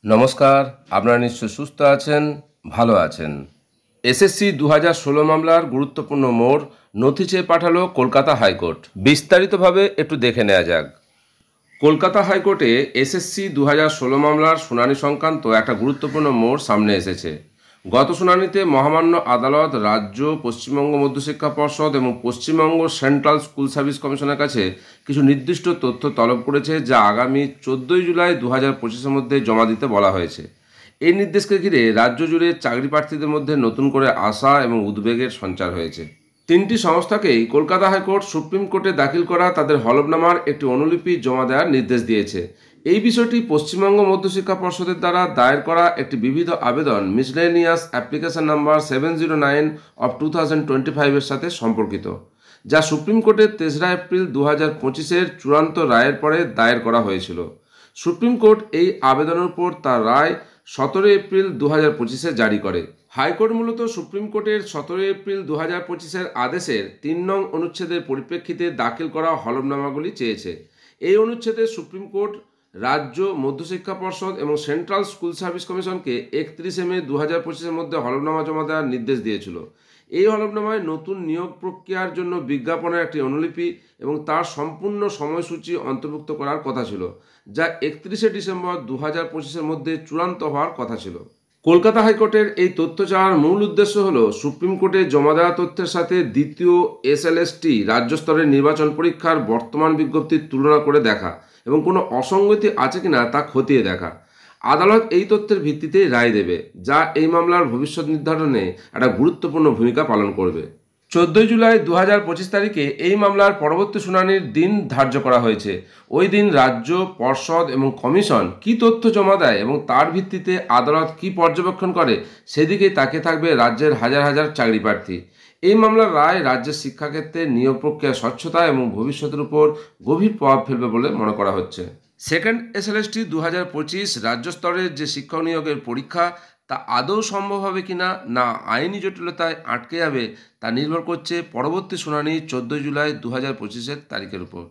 নমস্কার, আপনারা নিশ্চয় সুস্থ আছেন, ভালো আছেন। এসএসসি 2016 মামলার গুরুত্বপূর্ণ মোড় নথি চেয়ে পাঠালো কলকাতা হাইকোর্ট। বিস্তারিতভাবে একটু দেখে নেওয়া যাক। কলকাতা হাইকোর্টে এসএসসি 2016 মামলার শুনানি সংক্রান্ত একটা গুরুত্বপূর্ণ মোড় সামনে এসেছে। গত শুনানিতে মহামান্য আদালত রাজ্য, পশ্চিমবঙ্গ মধ্যশিক্ষা পর্ষদ এবং পশ্চিমবঙ্গ সেন্ট্রাল স্কুল সার্ভিস কমিশনের কাছে কিছু নির্দিষ্ট তথ্য তলব করেছে, যা আগামী 14 জুলাই 2025-এর মধ্যে জমা দিতে বলা হয়েছে। এই নির্দেশকে ঘিরে রাজ্য জুড়ে চাকরি প্রার্থীদের মধ্যে নতুন করে আশা এবং উদ্বেগের সঞ্চার হয়েছে। তিনটি সংস্থাকেই কলকাতা হাইকোর্ট সুপ্রিম কোর্টে দাখিল করা তাদের হলফনামার একটি অনুলিপি জমা দেওয়ার নির্দেশ দিয়েছে। এই বিষয়টি পশ্চিমবঙ্গ মধ্যশিক্ষা পর্ষদের দ্বারা দায়ের করা একটি বিবিধ আবেদন মিসলেনিয়াস অ্যাপ্লিকেশন নাম্বার 709 অফ 2025-এর সাথে সম্পর্কিত, যা সুপ্রিম কোর্টের 3রা এপ্রিল 2025-এর চূড়ান্ত রায়ের পরে দায়ের করা হয়েছিল। সুপ্রিম কোর্ট এই আবেদনের উপর তার রায় 17 এপ্রিল 2025-এ জারি করে। হাইকোর্ট মূলত সুপ্রিম কোর্টের 17 এপ্রিল 2025-এর আদেশের 3 নং অনুচ্ছেদের পরিপ্রেক্ষিতে দাখিল করা হলফনামাগুলি চেয়েছে। এই অনুচ্ছেদে সুপ্রিম কোর্ট রাজ্য, মধ্যশিক্ষা পর্ষদ এবং সেন্ট্রাল স্কুল সার্ভিস কমিশনকে 31 মে 2025-এর মধ্যে হলফনামা জমা দেওয়ার নির্দেশ দিয়েছিল। এই হলফনামায় নতুন নিয়োগ প্রক্রিয়ার জন্য বিজ্ঞাপনের একটি অনুলিপি এবং তার সম্পূর্ণ সময়সূচি অন্তর্ভুক্ত করার কথা ছিল, যা 31 ডিসেম্বর 2025-এর মধ্যে চূড়ান্ত হওয়ার কথা ছিল। কলকাতা হাইকোর্টের এই তথ্য চাওয়ার মূল উদ্দেশ্য হল সুপ্রিম কোর্টে জমা দেওয়া তথ্যের সাথে দ্বিতীয় এসএলএসটি রাজ্য স্তরের নির্বাচন পরীক্ষার বর্তমান বিজ্ঞপ্তির তুলনা করে দেখা এবং কোনো অসঙ্গতি আছে কিনা তা খতিয়ে দেখা। আদালত এই তথ্যের ভিত্তিতেই রায় দেবে, যা এই মামলার ভবিষ্যৎ নির্ধারণে একটা গুরুত্বপূর্ণ ভূমিকা পালন করবে। 14 জুলাই 2025 তারিখে এই মামলার পরবর্তী শুনানির দিন ধার্য করা হয়েছে। ওই দিন রাজ্য, পর্ষদ এবং কমিশন কী তথ্য জমা দেয় এবং তার ভিত্তিতে আদালত কী পর্যবেক্ষণ করে, সেদিকেই তাকিয়ে থাকবে রাজ্যের হাজার হাজার চাকরি প্রার্থী। এই মামলার রায় রাজ্যের শিক্ষাক্ষেত্রে নিয়োগ প্রক্রিয়া স্বচ্ছতা এবং ভবিষ্যতের উপর গভীর প্রভাব ফেলবে বলে মনে করা হচ্ছে। সেকেন্ড এসএলএসটি 2025 রাজ্য স্তরের যে শিক্ষক নিয়োগের পরীক্ষা, তা আদৌ সম্ভব হবে কিনা না আইনি জটিলতায় আটকে যাবে, তা নির্ভর করছে পরবর্তী শুনানি 14 জুলাই 2025-এর তারিখের উপর।